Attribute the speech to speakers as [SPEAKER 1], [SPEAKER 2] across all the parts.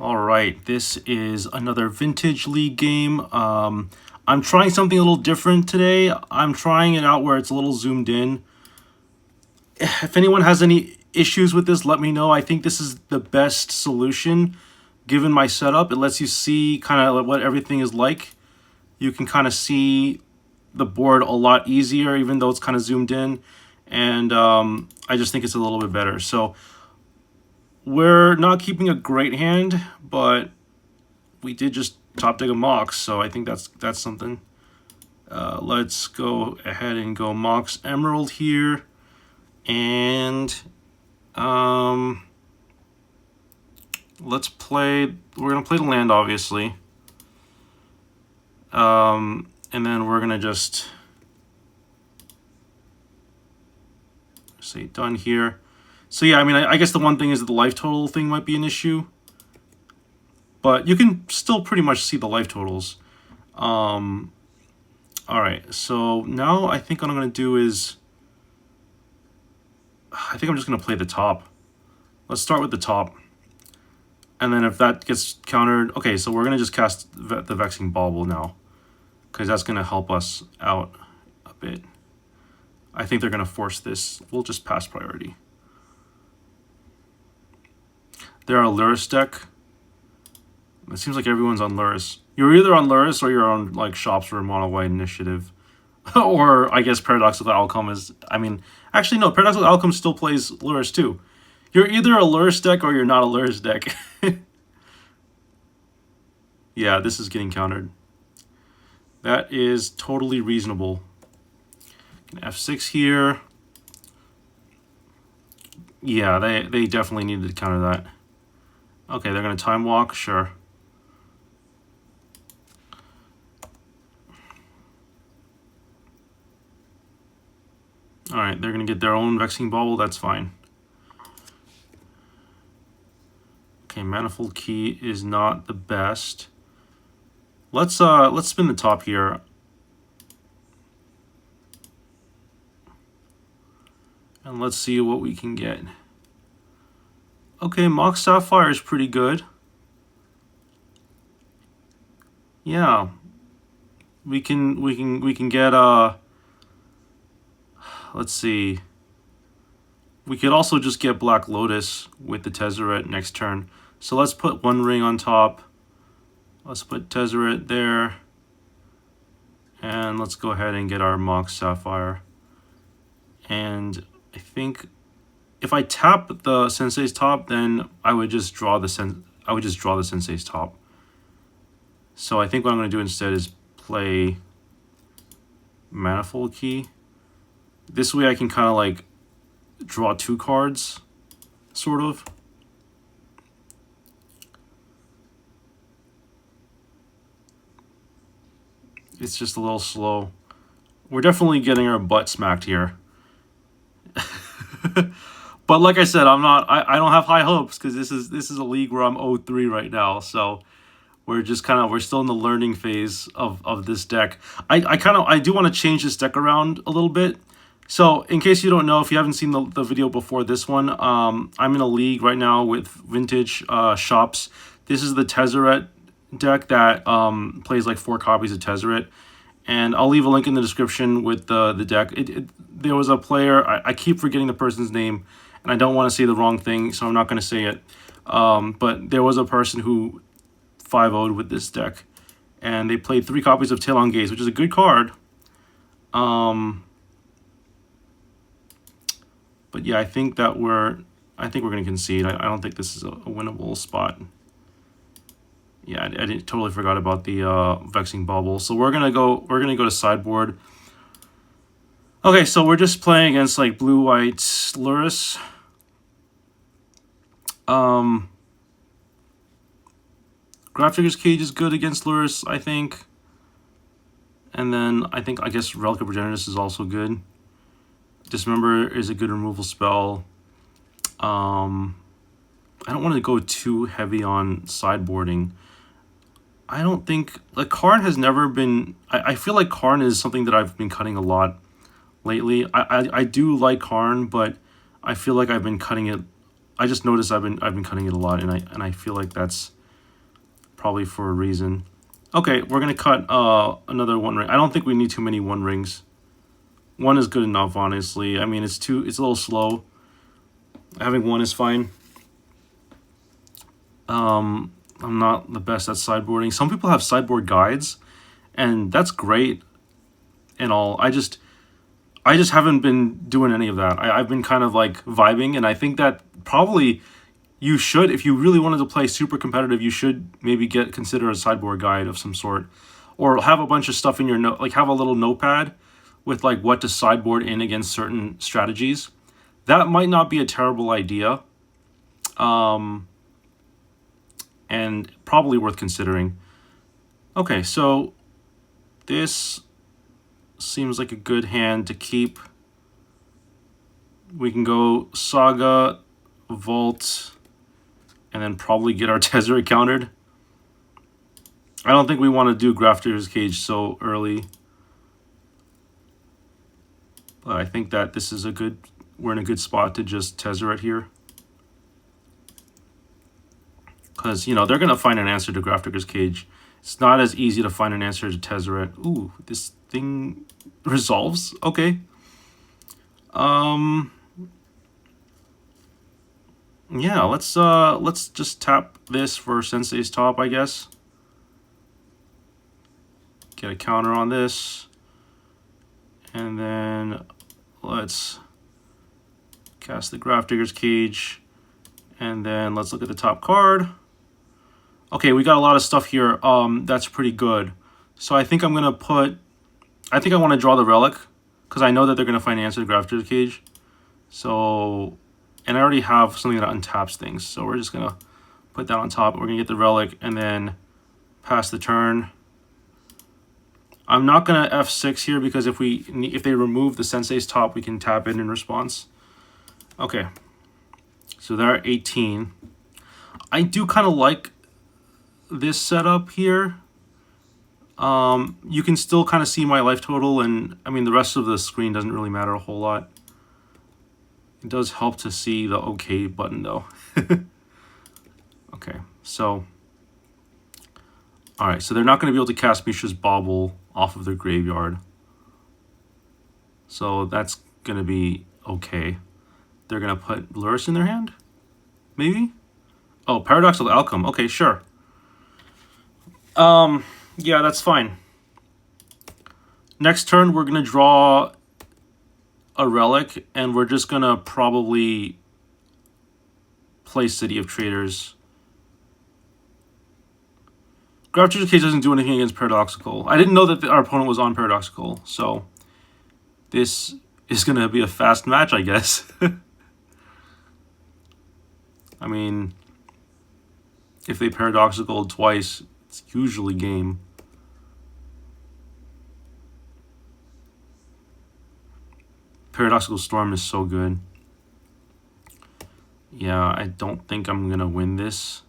[SPEAKER 1] All right, this is another Vintage League game. I'm trying something a little different today. I'm trying it out where it's a little zoomed in. If anyone has any issues with this, let me know. I think this is the best solution given my setup. It lets you see kind of what everything is like. You can kind of see the board a lot easier, even though it's kind of zoomed in. And I just think it's a little bit better. So we're not keeping a great hand, but we did just top deck a Mox, so I think that's something. Let's go ahead and go Mox Emerald here, and let's play. We're gonna play the land, obviously, and then we're gonna just say done here. So yeah, I mean, I guess the one thing is that the life total thing might be an issue, but you can still pretty much see the life totals. All right, so now I think what I'm gonna do is, I think I'm just gonna play the top. Let's start with the top, and then if that gets countered, okay, so we're gonna just cast the Vexing Bauble now, because that's gonna help us out a bit. I think they're gonna force this. We'll just pass priority. They're a Luris deck. It seems like everyone's on Luris. You're either on Luris or you're on like Shops or Mono White Initiative. Or I guess Paradoxical Outcome is, I mean, actually no, Paradoxical Outcome still plays Luris too. You're either a Luris deck or you're not a Luris deck. Yeah, this is getting countered. That is totally reasonable. F6 here. Yeah, they definitely needed to counter that. Okay, they're going to time walk, sure. Alright, they're going to get their own Vexing Bauble, that's fine. Okay, Manifold Key is not the best. Let's spin the top here. And let's see what we can get. Okay, Mox Sapphire is pretty good. Yeah. We can get let's see. We could also just get Black Lotus with the Tezzeret next turn. So let's put one ring on top. Let's put Tezzeret there. And let's go ahead and get our Mox Sapphire. And I think if I tap the Sensei's top, then I would just draw the Sensei's top. So I think what I'm going to do instead is play Manifold Key. This way I can kind of like draw two cards, sort of. It's just a little slow. We're definitely getting our butt smacked here. But like I said, I don't have high hopes because this is a league where I'm 0-3 right now. So we're still in the learning phase of this deck. I do want to change this deck around a little bit. So in case you don't know, if you haven't seen the video before this one, I'm in a league right now with Vintage Shops. This is the Tezzeret deck that plays like 4 copies of Tezzeret. And I'll leave a link in the description with the deck. There was a player, I keep forgetting the person's name, and I don't want to say the wrong thing, so I'm not going to say it. But there was a person who 5-0'd with this deck, and they played 3 copies of Talon Gaze, which is a good card. But yeah, I think we're going to concede. I don't think this is a winnable spot. Yeah, I totally forgot about the Vexing Bauble. So we're gonna go to sideboard. Okay, so we're just playing against like blue-white Luris. Graphics Cage is good against Luris, I think. And then I guess Relic of Progenitus is also good. Dismember is a good removal spell. I don't want to go too heavy on sideboarding. I don't think, like, Karn has never been, I feel like Karn is something that I've been cutting a lot lately. I do like Karn, but I feel like I've been cutting it. I just noticed I've been cutting it a lot, and I feel like that's probably for a reason. Okay, we're gonna cut another 1 ring. I don't think we need too many 1 rings. 1 is good enough, honestly. I mean, it's a little slow. Having 1 is fine. I'm not the best at sideboarding. Some people have sideboard guides, and that's great and all. I just haven't been doing any of that. I've been kind of like vibing, and I think that probably you should, if you really wanted to play super competitive, you should maybe consider a sideboard guide of some sort, or have a bunch of stuff in your note, like have a little notepad with like what to sideboard in against certain strategies. That might not be a terrible idea, and probably worth considering. Okay, so this seems like a good hand to keep. We can go Saga, Vault, and then probably get our Tezzeret countered. I don't think we want to do Grafter's Cage so early. But I think that this is we're in a good spot to just Tezzeret here. Because, you know, they're going to find an answer to Grafter's Cage. It's not as easy to find an answer to Tezzeret. Ooh, this thing resolves? Okay. Yeah, let's just tap this for Sensei's Top, I guess. Get a counter on this. And then let's cast the Grafdigger's Cage. And then let's look at the top card. Okay, we got a lot of stuff here. That's pretty good. So I think I want to draw the Relic, because I know that they're going to find an answer to Grafdigger's Cage. So, and I already have something that untaps things. So we're just going to put that on top. We're going to get the Relic and then pass the turn. I'm not going to F6 here, because if they remove the Sensei's Top, we can tap in response. Okay. So they're at 18. I do kind of like this setup here. You can still kind of see my life total, and I mean the rest of the screen doesn't really matter a whole lot. It does help to see the OK button though. Okay, so all right, so they're not going to be able to cast Mishra's Bauble off of their graveyard. So that's going to be okay. They're going to put Lurrus in their hand? Maybe? Oh, Paradoxical Outcome. Okay, sure. Yeah, that's fine. Next turn, we're going to draw a Relic, and we're just going to probably play City of Traders. Grafdigger's Cage doesn't do anything against Paradoxical. I didn't know that our opponent was on Paradoxical, so this is going to be a fast match, I guess. I mean, if they Paradoxical twice, it's usually game. Paradoxical Storm is so good. Yeah, I don't think I'm going to win this.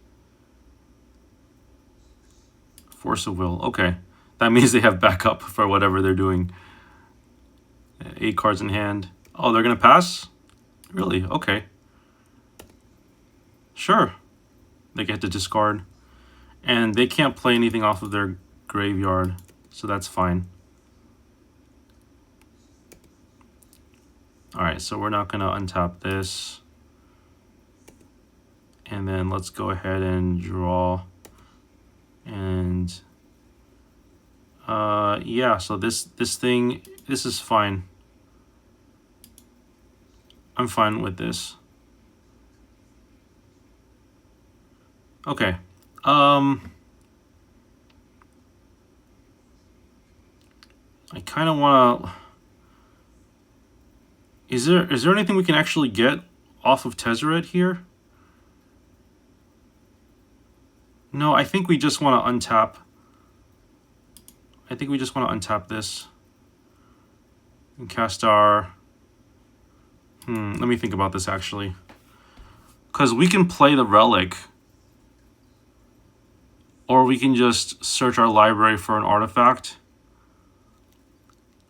[SPEAKER 1] Force of Will. Okay. That means they have backup for whatever they're doing. 8 cards in hand. Oh, they're going to pass? Really? Okay. Sure. They get to discard. And they can't play anything off of their graveyard, so that's fine. Alright, so we're not going to untap this. And then let's go ahead and draw. And yeah, so this is fine. I'm fine with this. Okay. I kind of want to... Is there anything we can actually get off of Tezzeret here? No, I think we just want to untap. I think we just want to untap this. And cast our... let me think about this, actually. Because we can play the Relic. Or we can just search our library for an artifact.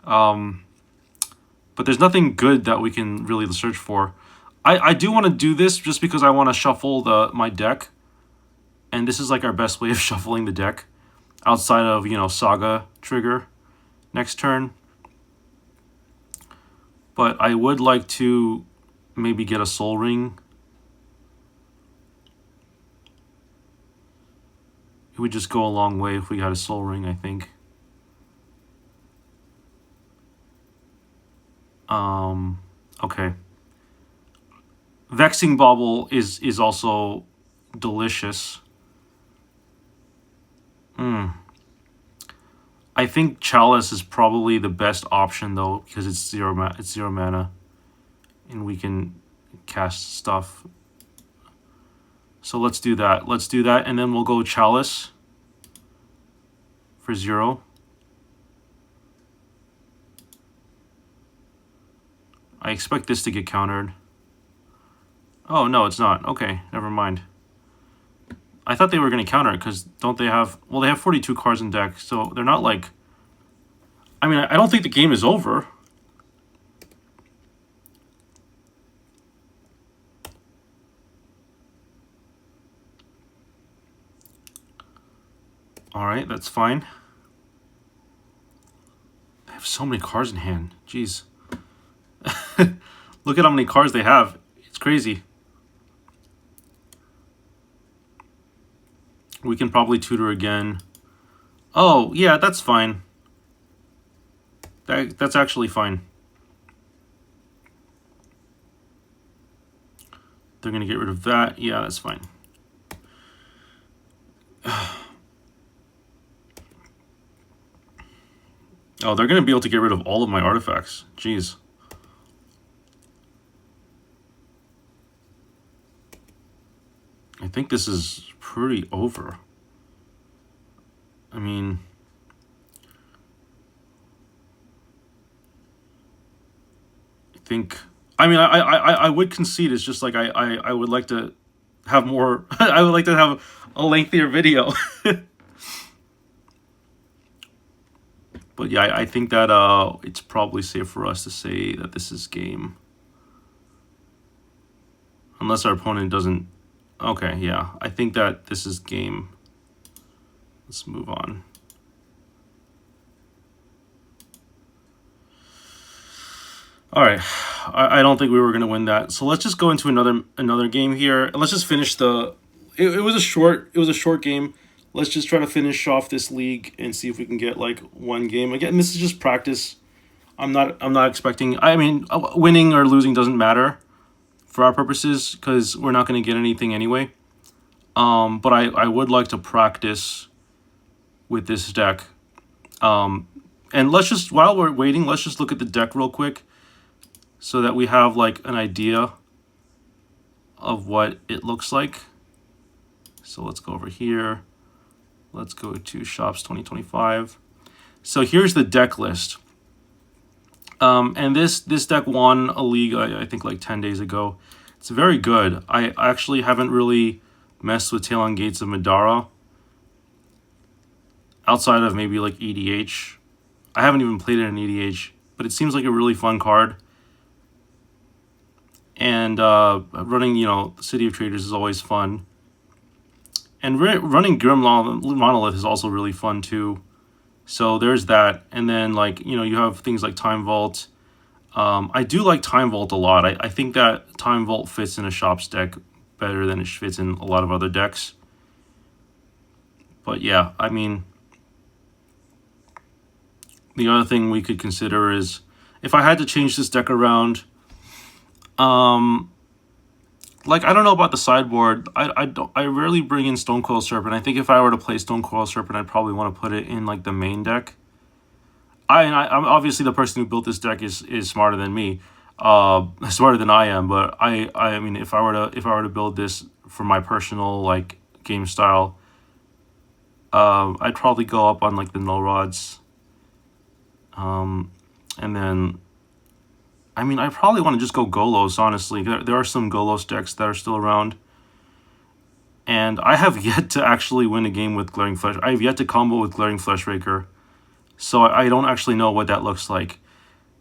[SPEAKER 1] But there's nothing good that we can really search for. I do want to do this just because I want to shuffle my deck And this is like our best way of shuffling the deck outside of, you know, Saga trigger next turn. But I would like to maybe get a Soul Ring. It would just go a long way if we got a Soul Ring, I think. Okay. Vexing Bauble is also delicious. I think Chalice is probably the best option though, because it's zero mana, and we can cast stuff. So let's do that. Let's do that, and then we'll go Chalice for 0. I expect this to get countered. Oh, no, it's not. Okay, never mind. I thought they were going to counter it, because don't they have... Well, they have 42 cards in deck, so they're not like... I mean, I don't think the game is over. Alright, that's fine. They have so many cards in hand. Jeez. Look at how many cards they have. It's crazy. We can probably tutor again. Oh, yeah, that's fine. That's actually fine. They're going to get rid of that. Yeah, that's fine. Oh, they're going to be able to get rid of all of my artifacts. Jeez. I think this is pretty over. I mean... I would concede. It's just like I would like to have more. I would like to have a lengthier video. But yeah, I think that it's probably safe for us to say that this is game, unless our opponent doesn't. Okay, yeah, I think that this is game. Let's move on. All right, I don't think we were gonna win that, so let's just go into another game here. Let's just finish the. It was a short game. Let's just try to finish off this league and see if we can get like one game. Again, this is just practice. I'm not expecting. I mean, winning or losing doesn't matter for our purposes because we're not going to get anything anyway. But I would like to practice with this deck. And let's just, while we're waiting, let's just look at the deck real quick so that we have like an idea of what it looks like. So let's go over here. Let's go to Shops 2025. So here's the deck list. And this deck won a league, I think like 10 days ago. It's very good. I actually haven't really messed with Talon Gates of Madara outside of maybe like EDH. I haven't even played it in EDH, but it seems like a really fun card. And running, you know, the City of Traders is always fun. And running Grim Monolith is also really fun too. So there's that. And then like, you know, you have things like Time Vault. I do like Time Vault a lot. I think that Time Vault fits in a Shops deck better than it fits in a lot of other decks. But yeah, I mean, the other thing we could consider is if I had to change this deck around, like, I don't know about the sideboard. I rarely bring in Stonecoil Serpent. I think if I were to play Stonecoil Serpent, I'd probably want to put it in like the main deck. I'm obviously the person who built this deck is smarter than me, smarter than I am. But I mean, if I were to build this for my personal like game style, I'd probably go up on like the Null Rods, and then. I mean, I probably want to just go Golos, honestly. There are some Golos decks that are still around. And I have yet to actually win a game with Glaring Flesh. I have yet to combo with Glaring Fleshraker. So I don't actually know what that looks like.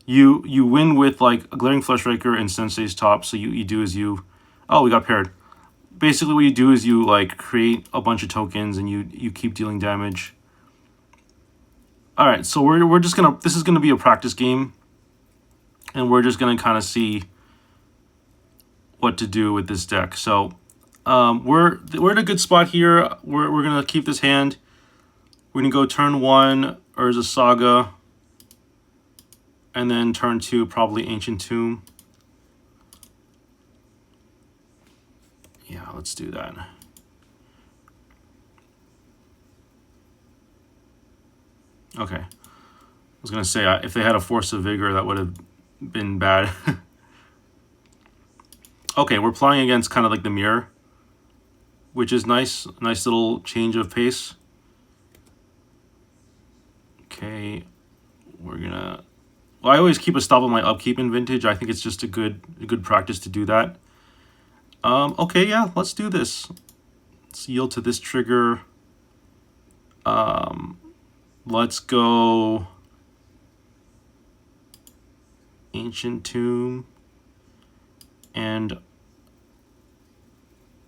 [SPEAKER 1] You win with, like, a Glaring Fleshraker and Sensei's Top, so you do as you... Oh, we got paired. basically what you do is you like create a bunch of tokens and you keep dealing damage. All right, so we're just gonna, this is gonna be a practice game, and we're just gonna kind of see what to do with this deck. So we're in a good spot here. We're gonna keep this hand. We're gonna go turn 1 Urza Saga, and then turn 2 probably Ancient Tomb. Yeah, let's do that. Okay. I was going to say, if they had a Force of Vigor, that would have been bad. Okay, we're playing against kind of like the mirror, which is nice. Nice little change of pace. Okay, we're going to... Well, I always keep a stop on my upkeep in Vintage. I think it's just a good practice to do that. Okay, yeah, let's do this. Let's yield to this trigger. Let's go Ancient Tomb. And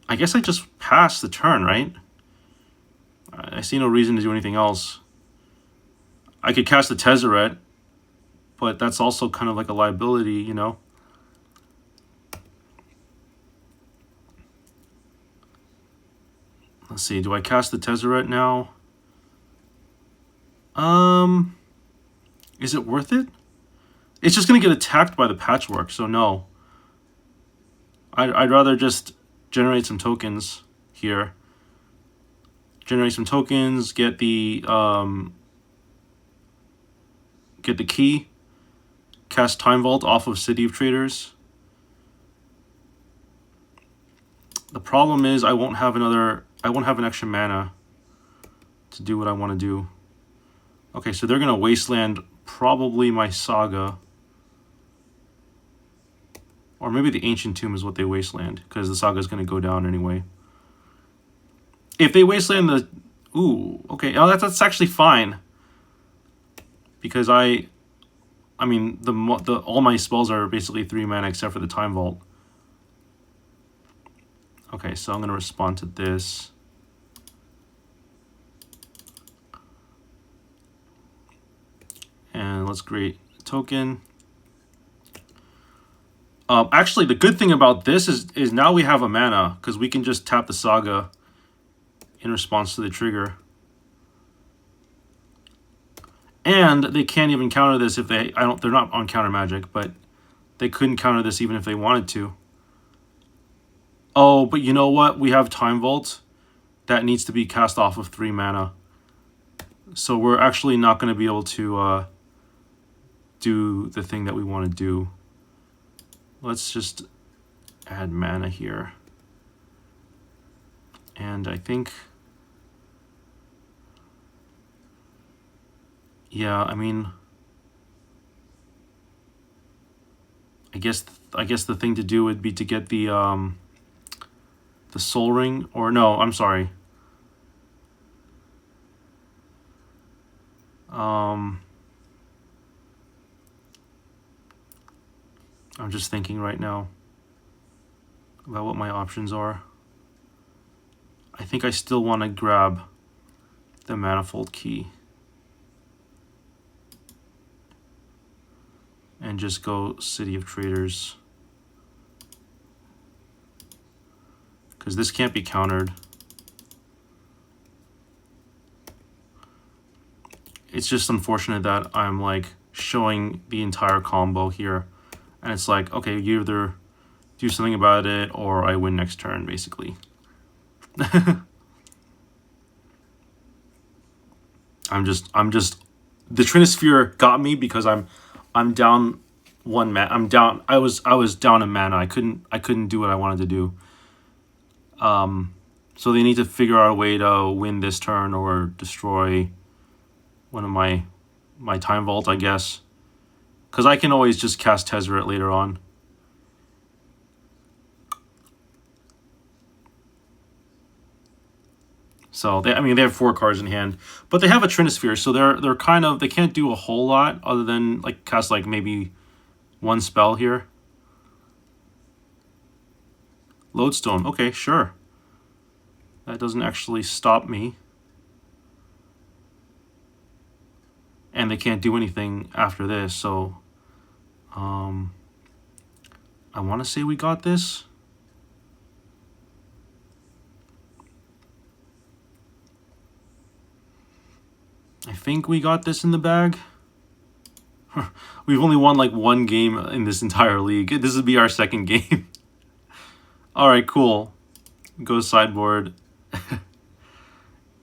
[SPEAKER 1] I guess I just pass the turn, right? I see no reason to do anything else. I could cast the Tezzeret, but that's also kind of like a liability, you know? Let's see, do I cast the Tezzeret now? Is it worth it? It's just going to get attacked by the Patchwork, so no. I'd rather just generate some tokens here. Generate some tokens, get the key, cast Time Vault off of City of Traders. The problem is I won't have an extra mana to do what I want to do. Okay, so they're going to wasteland probably my Saga. Or maybe the Ancient Tomb is what they wasteland, because the Saga is going to go down anyway. If they wasteland the... Ooh, okay, oh, that's actually fine. Because I mean, all my spells are basically 3 mana except for the Time Vault. Okay, so I'm going to respond to this. And let's create a token. Actually, the good thing about this is now we have a mana, because we can just tap the Saga in response to the trigger. And they can't even counter this if they're not on counter magic, but they couldn't counter this even if they wanted to. Oh, but you know what? We have Time Vault that needs to be cast off of 3 mana. So we're actually not going to be able to do the thing that we want to do. Let's just add mana here. And I think... Yeah, I mean... I guess the thing to do would be to get the Soul Ring, or no, I'm sorry. I'm just thinking right now about what my options are. I think I still want to grab the Manifold Key and just go City of Traders, because this can't be countered. It's just unfortunate that I'm like showing the entire combo here, and it's like, okay, you either do something about it or I win next turn, basically. I'm just the Trinisphere got me because I'm down 1 mana. I was down a mana. I couldn't do what I wanted to do. So they need to figure out a way to win this turn or destroy one of my Time Vault, I guess. Because I can always just cast Tezzeret later on. So they have 4 cards in hand, but they have a Trinisphere, so they're kind of, they can't do a whole lot other than like cast like maybe 1 spell here. Lodestone, okay, sure. That doesn't actually stop me. And they can't do anything after this, so I want to say we got this. I think we got this in the bag. We've only won like one game in this entire league. This would be our second game. All right, cool. Go sideboard.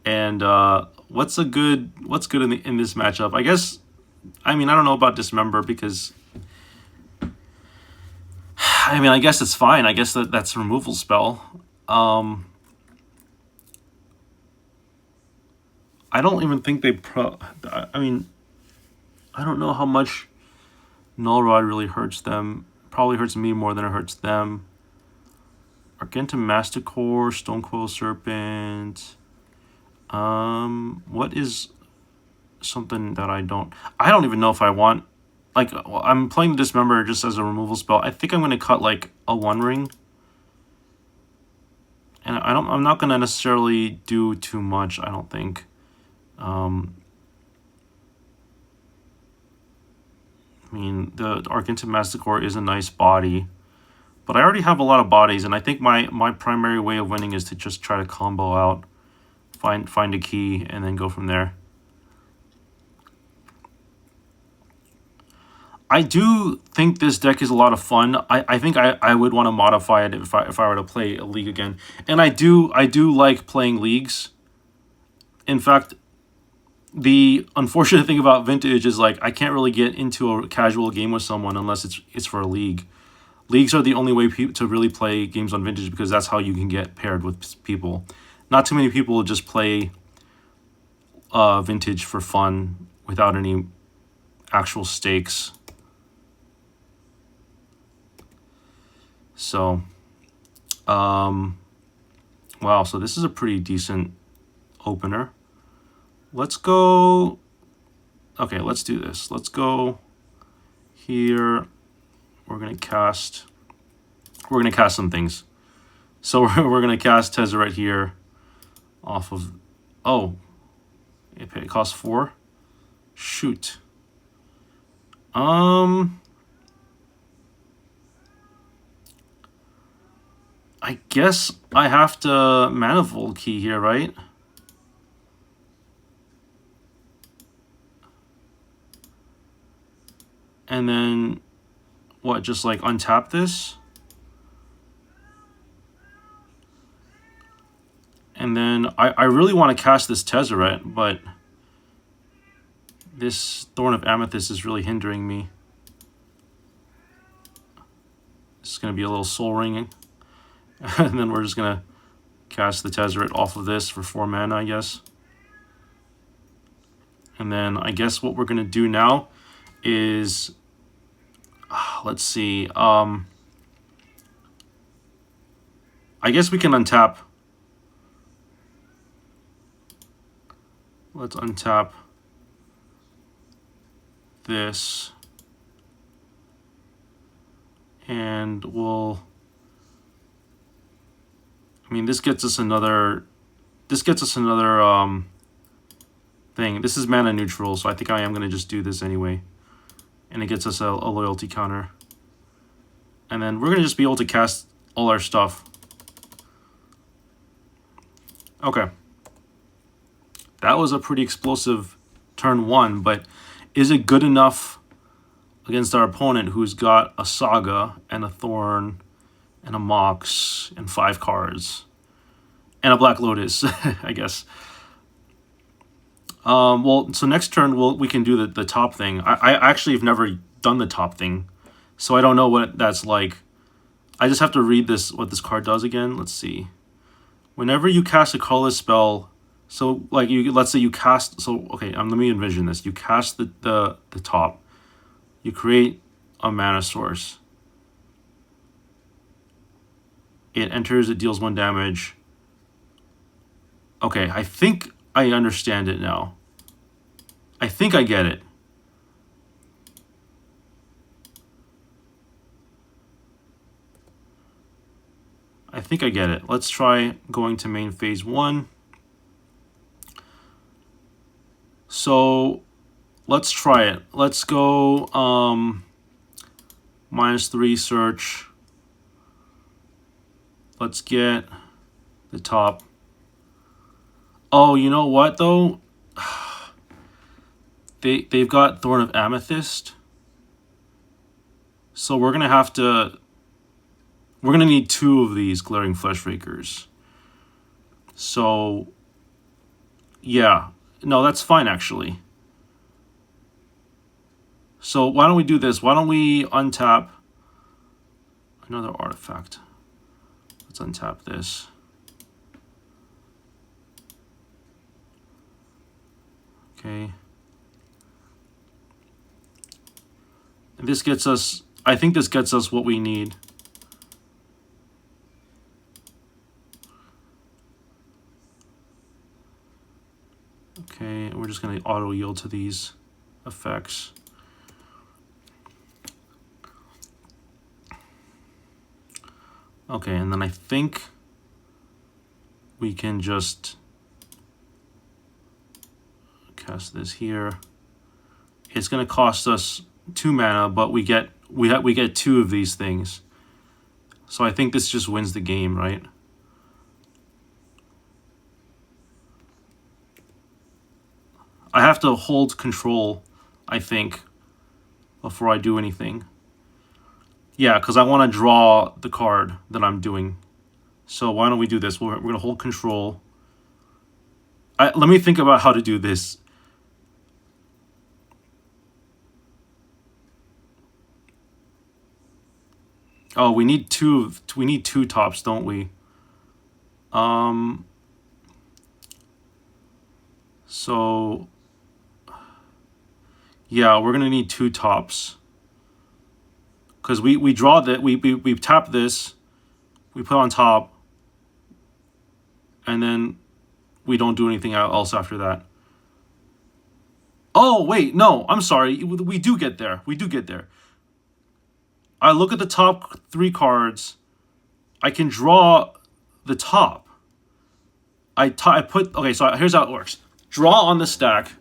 [SPEAKER 1] And what's good in this matchup? I guess, I mean, I don't know about Dismember because, I mean, I guess it's fine. I guess that's a removal spell. I don't even think they I mean, I don't know how much Null Rod really hurts them. Probably hurts me more than it hurts them. Argentum Masticore, Stonecoil Serpent. What is something that I don't even know if I want. Like, well, I'm playing the Dismember just as a removal spell. I think I'm going to cut like a One Ring. And I'm not going to necessarily do too much, I don't think. I mean, the Argentum Masticore is a nice body. But I already have a lot of bodies, and I think my primary way of winning is to just try to combo out. Find a key, and then go from there. I do think this deck is a lot of fun. I think I would want to modify it if I were to play a league again. And I do like playing leagues. In fact, the unfortunate thing about Vintage is like I can't really get into a casual game with someone unless it's for a league. Leagues are the only way to really play games on Vintage because that's how you can get paired with people. Not too many people just play Vintage for fun without any actual stakes. So, wow, so this is a pretty decent opener. Let's go, okay, let's do this. Let's go here. We're going to cast some things. So we're going to cast Tezzeret here off of, oh, it costs 4. Shoot. I guess I have to Manifold Key here, right? And then, what, just like untap this? And then I really want to cast this Tezzeret, but this Thorn of Amethyst is really hindering me. It's going to be a little Soul Ringing. And then we're just going to cast the Tezzeret off of this for 4 mana, I guess. And then I guess what we're going to do now is, let's see. I guess we can untap. Let's untap this. And we'll, I mean, this gets us another thing. This is mana neutral, so I think I am going to just do this anyway. And it gets us a loyalty counter. And then we're going to just be able to cast all our stuff. Okay. That was a pretty explosive turn 1, but is it good enough against our opponent who's got a Saga and a Thorn and a Mox and 5 cards and a Black Lotus, I guess. Well, so next turn we can do the top thing. I actually have never done the top thing, so I don't know what that's like. I just have to read what this card does again. Let's see. Whenever you cast a colorless spell, so like let's say you cast, so okay, let me envision this. You cast the top. You create a mana source. It enters, it deals 1 damage. Okay, I think I understand it now. I think I get it. think I get it. Let's try going to main phase 1. So let's try it. Let's go -3 search. Let's get the top. Oh, you know what though? They've got Thorn of Amethyst. So we're gonna have to. We're gonna need 2 of these Glaring Fleshrakers. So yeah, no, that's fine actually. So why don't we do this? Why don't we untap another artifact? Let's untap this. Okay. And this gets us, I think this gets us what we need. Okay, we're just going to auto yield to these effects. Okay, and then I think we can just cast this here. It's going to cost us 2 mana, but we get 2 of these things. So I think this just wins the game, right? I have to hold control, I think, before I do anything. Yeah, because I want to draw the card that I'm doing. So why don't we do this? We're going to hold control. Let me think about how to do this. Oh, we need two tops, don't we? So yeah, we're gonna need 2 tops. Because we draw that, we tap this, we put on top, and then we don't do anything else after that. Oh wait, no, I'm sorry. We do get there. We do get there. I look at the top 3 cards. I can draw the top. I put, okay, so here's how it works. Draw on the stack.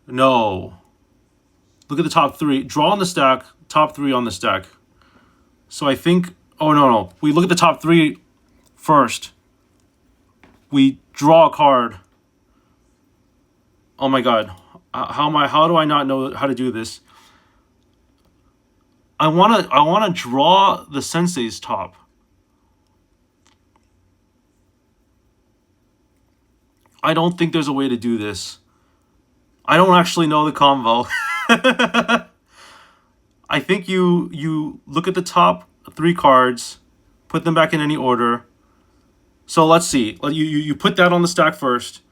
[SPEAKER 1] No. Look at the top 3. Draw on the stack. Top 3 on the stack. So I think, oh no. We look at the top 3 first. We draw a card. Oh my god. How do I not know how to do this? I wanna draw the sensei's top. I don't think there's a way to do this. I don't actually know the combo. I think you look at the top 3 cards, put them back in any order. So let's see. You put that on the stack first.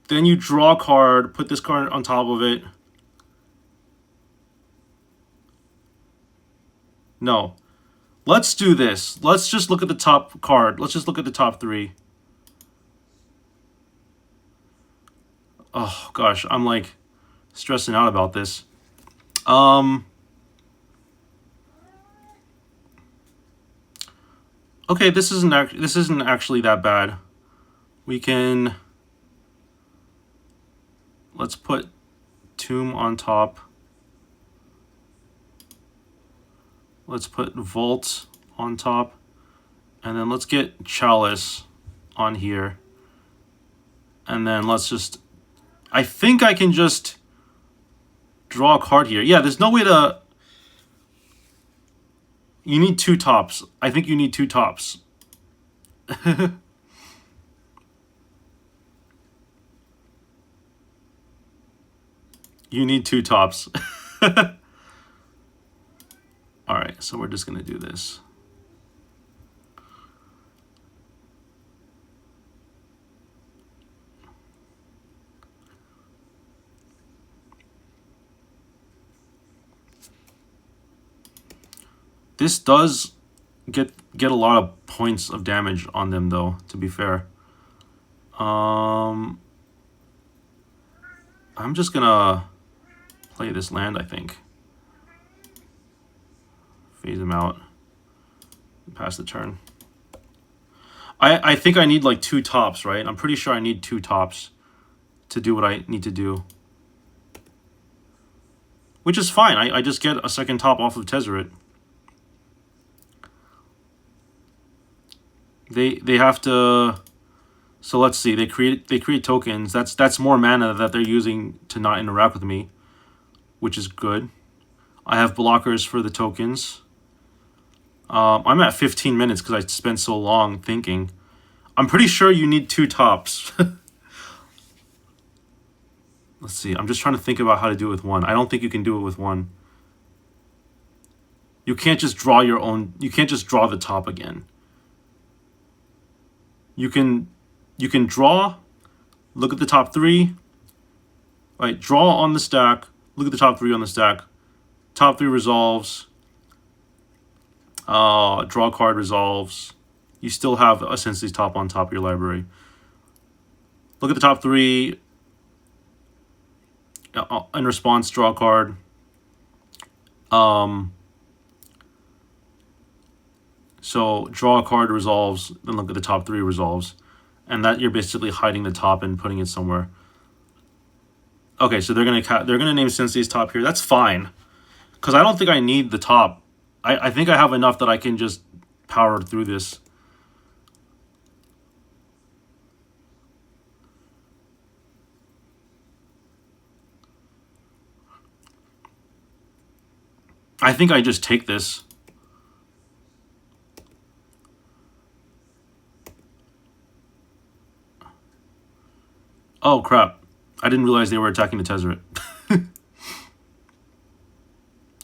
[SPEAKER 1] Then you draw a card, put this card on top of it. No. Let's do this. Let's just look at the top card. Let's just look at the top 3. Oh gosh, I'm like stressing out about this. Okay, this isn't actually that bad. We can, let's put Tomb on top. Let's put Vault on top. And then let's get Chalice on here. And then let's just, I think I can just draw a card here. Yeah, there's no way to, you need 2 tops. I think you need 2 tops. You need 2 tops. Alright, so we're just going to do this. This does get a lot of points of damage on them, though, to be fair. I'm just gonna play this land, I think. Phase him out. Pass the turn. I think I need like 2 tops, right? I'm pretty sure I need 2 tops to do what I need to do. Which is fine. I just get a second top off of Tezzeret. They have to. So let's see. They create tokens. That's more mana that they're using to not interact with me, which is good. I have blockers for the tokens. I'm at 15 minutes because I spent so long thinking. I'm pretty sure you need 2 tops. Let's see. I'm just trying to think about how to do it with 1. I don't think you can do it with 1. You can't just draw your own. You can't just draw the top again. You can draw, look at the top 3. Right, draw on the stack, look at the top 3 on the stack. Top 3 resolves. Draw card resolves. You still have a Sensei's top on top of your library. Look at the top 3. In response, draw a card. So draw a card resolves, then look at the top 3 resolves. And that you're basically hiding the top and putting it somewhere. Okay, so they're gonna name Sensei's top here. That's fine. Because I don't think I need the top. I think I have enough that I can just power through this. I think I just take this. Oh, crap. I didn't realize they were attacking the Tezzeret.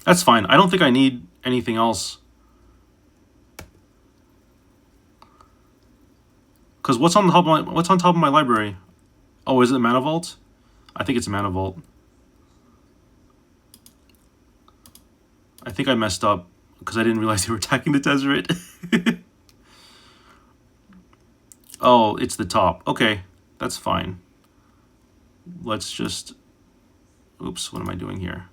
[SPEAKER 1] That's fine. I don't think I need anything else. Because what's on top of my library? Oh, is it Mana Vault? I think it's Mana Vault. I think I messed up because I didn't realize they were attacking the Tezzeret. Oh, it's the top. Okay, that's fine. Let's just... Oops, what am I doing here?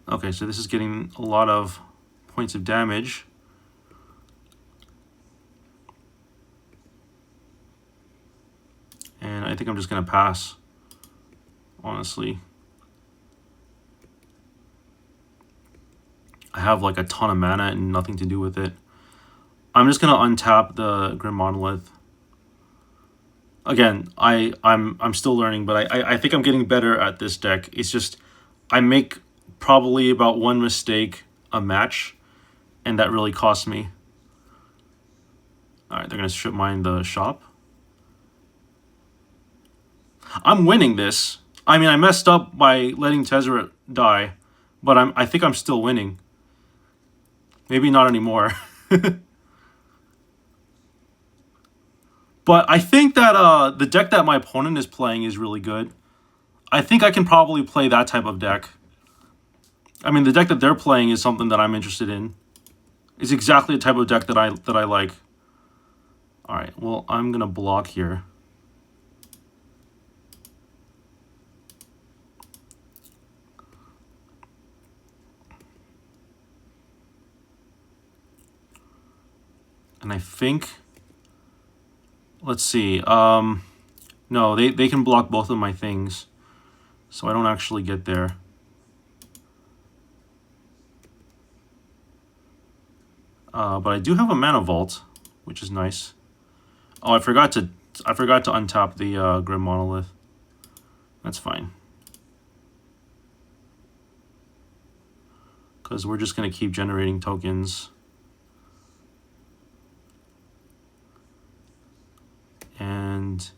[SPEAKER 1] Okay, so this is getting a lot of points of damage. And I think I'm just going to pass, honestly. I have like a ton of mana and nothing to do with it. I'm just going to untap the Grim Monolith. Again, I'm still learning, but I think I'm getting better at this deck. It's just I make probably about 1 mistake a match, and that really costs me. All right, they're going to strip mine the shop. I'm winning this. I mean, I messed up by letting Tezzeret die, but I think I'm still winning. Maybe not anymore. But I think that the deck that my opponent is playing is really good. I think I can probably play that type of deck. I mean, the deck that they're playing is something that I'm interested in. It's exactly the type of deck that I like. All right, well, I'm going to block here. And I think, let's see. No, they can block both of my things, so I don't actually get there. But I do have a Mana Vault, which is nice. Oh, I forgot to untap the Grim Monolith. That's fine. Because we're just going to keep generating tokens. And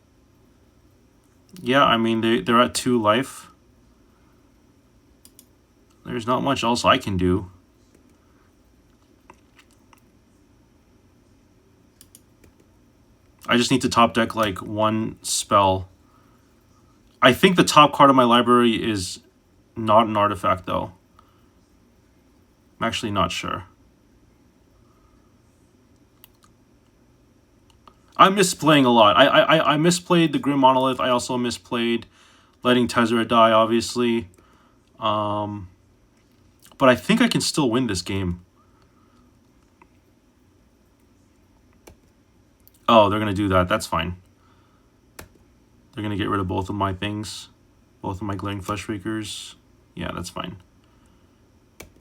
[SPEAKER 1] yeah, I mean, they're at 2 life. There's not much else I can do. I just need to top deck like 1 spell. I think the top card of my library is not an artifact though. I'm actually not sure. I'm misplaying a lot. I misplayed the Grim Monolith. I also misplayed letting Tezzeret die, obviously. But I think I can still win this game. Oh, they're going to do that. That's fine. They're going to get rid of both of my things. Both of my Glaring Fleshrakers. Yeah, that's fine.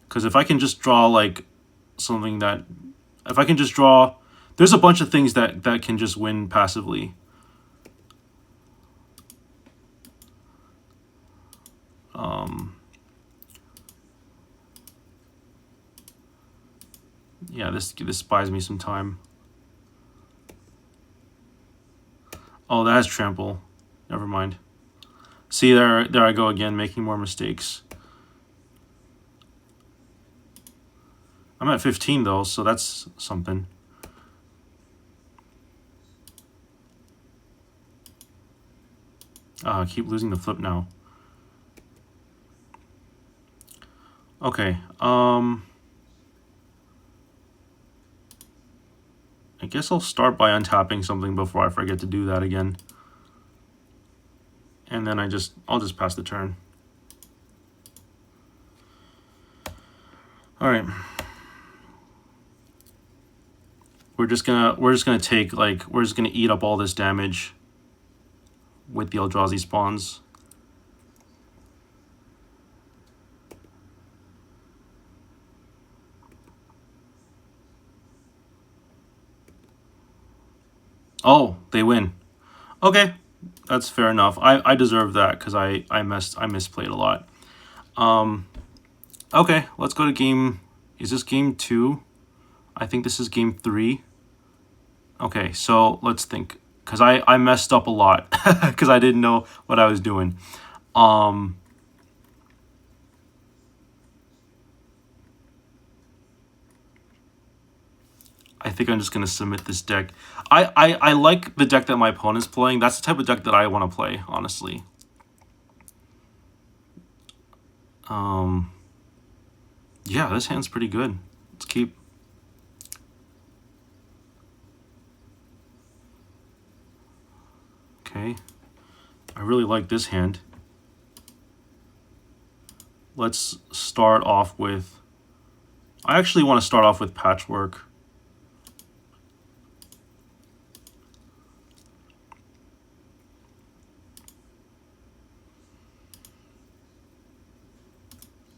[SPEAKER 1] Because if I can just draw, like, something that... If I can just draw... There's a bunch of things that can just win passively. Yeah, this buys me some time. Oh, that has trample. Never mind. See, there I go again, making more mistakes. I'm at 15 though, so that's something. I keep losing the flip now. Okay, I guess I'll start by untapping something before I forget to do that again. And then I'll just pass the turn. All right. We're just gonna take, like, we're just gonna eat up all this damage with the Eldrazi spawns. Oh, they win. Okay, that's fair enough. I deserve that because I misplayed a lot. Okay, let's go to game. Is this game 2? I think this is game 3. Okay, so let's think, because I messed up a lot because I didn't know what I was doing. I think I'm just going to submit this deck. I like the deck that my opponent's playing. That's the type of deck that I want to play, honestly. Yeah, this hand's pretty good. Let's keep. Okay. I really like this hand. Let's start off with... I actually want to start off with Patchwork.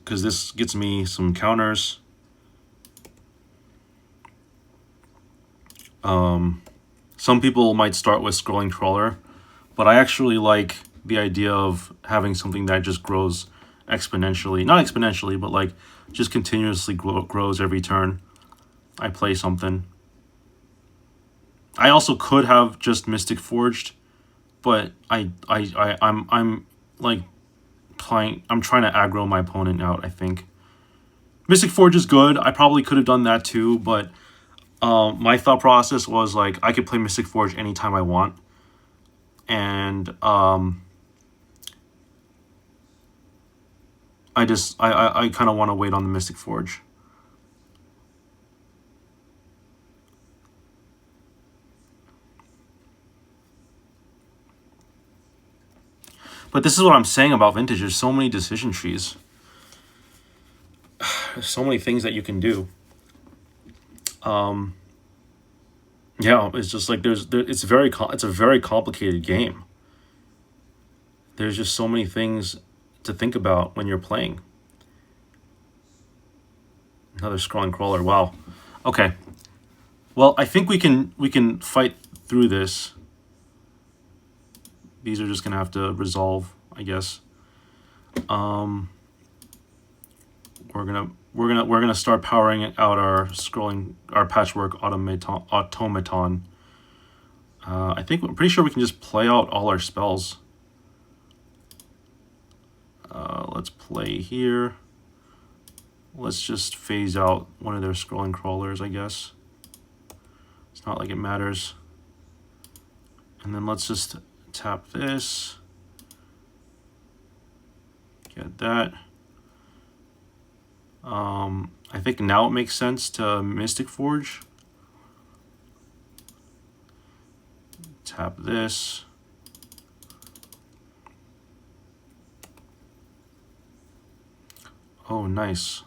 [SPEAKER 1] Because this gets me some counters. Some people might start with Scrolling Crawler, but I actually like the idea of having something that just grows exponentially. Not exponentially, but like just continuously grows every turn I play something. I also could have just Mystic Forged, but I'm like I'm trying to aggro my opponent out, I think. Mystic Forge is good. I probably could have done that too, but my thought process was like I could play Mystic Forge anytime I want. And I kind of want to wait on the Mystic Forge. But this is what I'm saying about Vintage. There's so many decision trees. There's so many things that you can do. Yeah, it's just like it's a very complicated game. There's just so many things to think about when you're playing. Another Scrolling Crawler. Wow. Okay. Well, I think we can fight through this. These are just gonna have to resolve, I guess. We're gonna start powering out our Patchwork automaton. I'm pretty sure we can just play out all our spells. Let's play here. Let's just phase out one of their Scrolling Crawlers, I guess. It's not like it matters. And then let's just tap this. Get that. I think now it makes sense to Mystic Forge. Tap this. Oh, nice.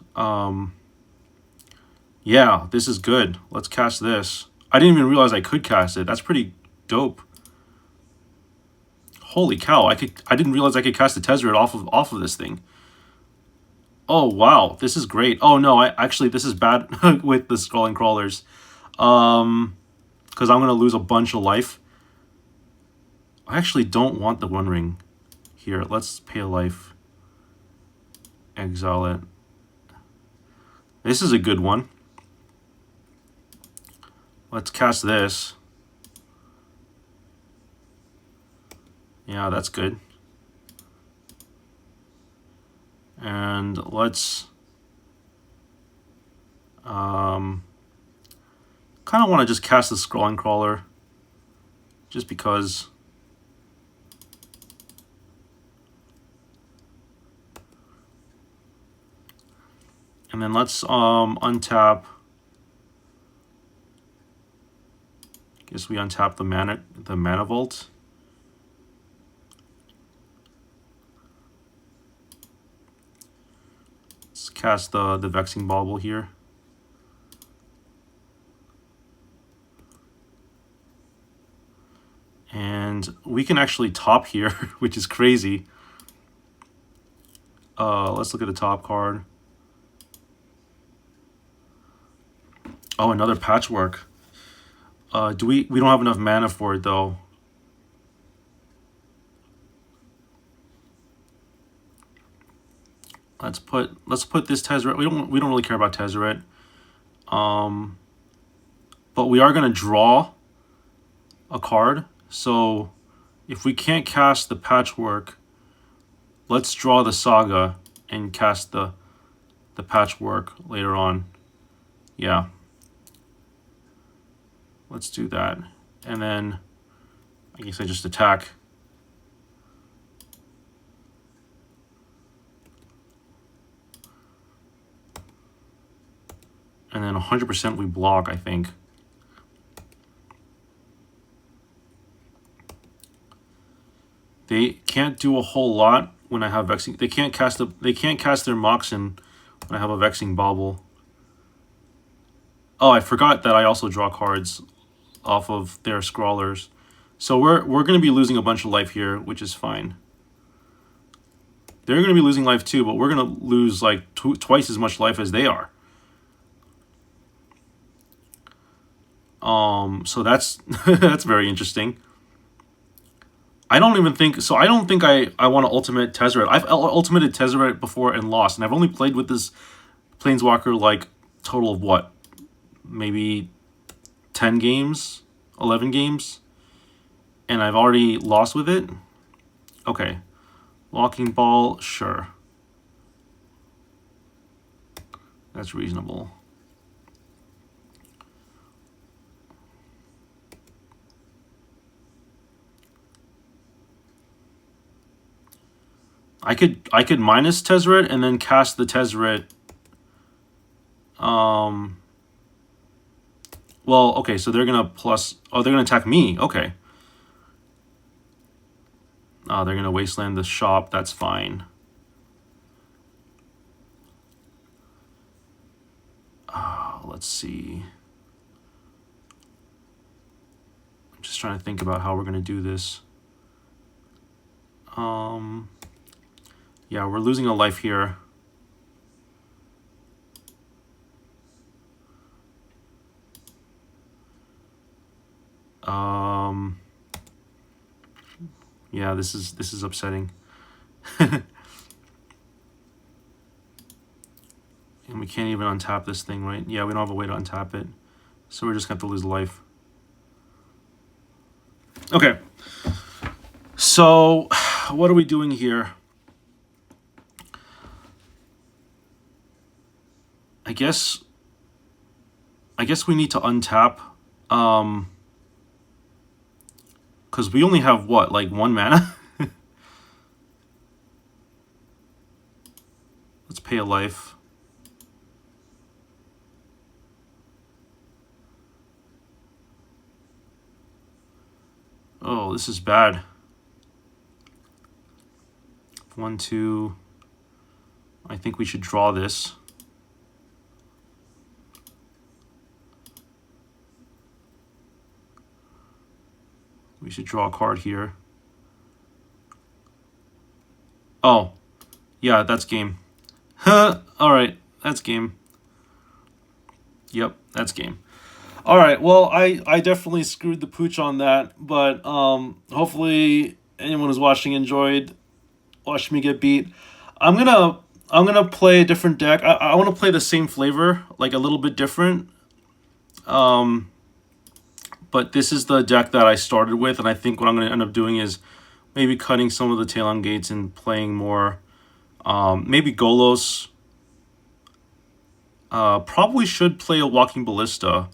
[SPEAKER 1] Yeah, this is good. Let's cast this. I didn't even realize I could cast it. That's pretty dope. Holy cow! I didn't realize I could cast the Tezzeret off of this thing. Oh wow, this is great. Oh no, actually this is bad with the scrolling crawlers. Because I'm gonna lose a bunch of life. I actually don't want the One Ring here. Let's pay a life. Exile it. This is a good one. Let's cast this. Yeah, that's good. And let's kind of want to just cast the scrolling crawler just because. And then let's untap. Guess we untap the mana vault. Let's cast the Vexing Bauble here. And we can actually top here, which is crazy. Let's look at the top card. Oh, another Patchwork. We don't have enough mana for it though. Let's put this Tezzeret. We don't really care about Tezzeret. But we are gonna draw a card. So if we can't cast the Patchwork, let's draw the Saga and cast the Patchwork later on. Yeah. Let's do that. And then I guess I just attack. And then 100% we block, I think. They can't do a whole lot when I have Vexing. They can't cast their Moxen when I have a Vexing Bauble. Oh, I forgot that I also draw cards off of their Scrawlers. So we're going to be losing a bunch of life here, which is fine. They're going to be losing life too, but we're going to lose like twice as much life as they are. So that's that's very interesting. I don't think I want to ultimate Tezzeret. I've ultimated Tezzeret before and lost, and I've only played with this Planeswalker like total of what? Maybe 10 games, 11 games, and I've already lost with it. Okay. Locking Ball, sure. That's reasonable. I could minus Tezzeret and then cast the Tezzeret. Well, okay, so they're gonna plus. Oh, they're gonna attack me. Okay. They're gonna wasteland the shop. That's fine. Let's see. I'm just trying to think about how we're gonna do this. Yeah, we're losing a life here. Yeah, this is upsetting. And we can't even untap this thing, right? Yeah, we don't have a way to untap it. So we're just going to have to lose life. Okay. So, what are we doing here? I guess we need to untap. Because we only have, what, like 1 mana? Let's pay a life. Oh, this is bad. 1, 2. I think we should draw this. We should draw a card here. Oh, yeah, that's game. All right, that's game. Yep, that's game. All right, well, I definitely screwed the pooch on that, but hopefully anyone who's watching enjoyed watching me get beat. I'm gonna play a different deck. I want to play the same flavor, like a little bit different. But this is the deck that I started with, and I think what I'm going to end up doing is maybe cutting some of the Talon Gates and playing more, maybe Golos. Probably should play a Walking Ballista.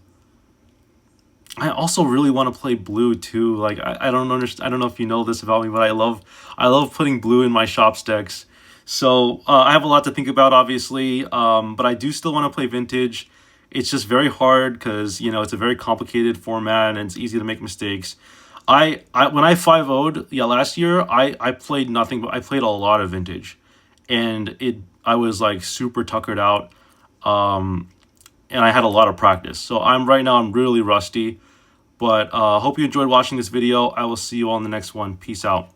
[SPEAKER 1] I also really want to play blue too. Like I don't understand. I don't know if you know this about me, but I love putting blue in my shops decks. So I have a lot to think about, obviously. But I do still want to play Vintage. It's just very hard because it's a very complicated format and it's easy to make mistakes. I when I 5-0'd last year, I played nothing but I played a lot of Vintage, and I was like super tuckered out. And I had a lot of practice. So right now I'm really rusty. But hope you enjoyed watching this video. I will see you all in the next one. Peace out.